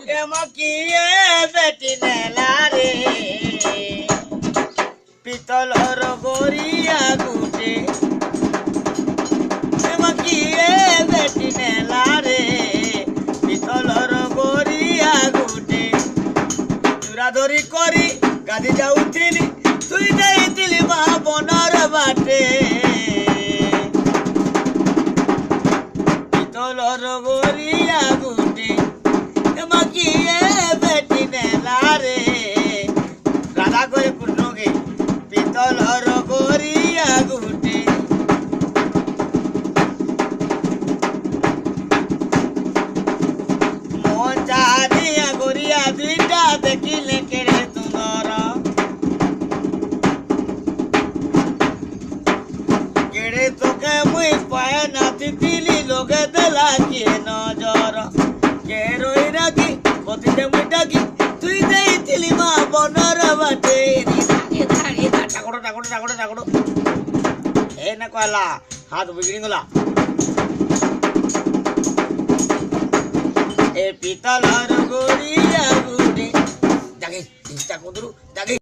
এমকিয়ে বেটি নেলা রে পিতলর গড়িয়া গুটে এমকিয়ে বেটি নেলা রে পিতলর গড়িয়া গুটে চুরাধরি করি গাদি যাউଥିଲି তুই যাইଥିଲି মা বনর বাটে পিতলর গড়িয়া গুটে এমকিয়ে বেটি নেলা রে রাধা করে কৃষ্ণকে পিতলর গড়িয়া গুটে মজা দিয়া গড়িয়া দুইটা দেখিলে কেড়ে সুন্দর কেড়ে তোকে মুই পায়ে নাচিଥିଲି লোকে দেলা কিয়ে নজর কে রই রাখি কতিতে মুই ডাকি তুই দেইছিলি মা বনর বাটে ঠাকুর ঠাকুর ঠাকুর ঠাকুর এ না কয়লা হাত বিগড়ি গলা এ পিতলর গড়িয়া গুটে জাগে চিন্তা কদরু জাগে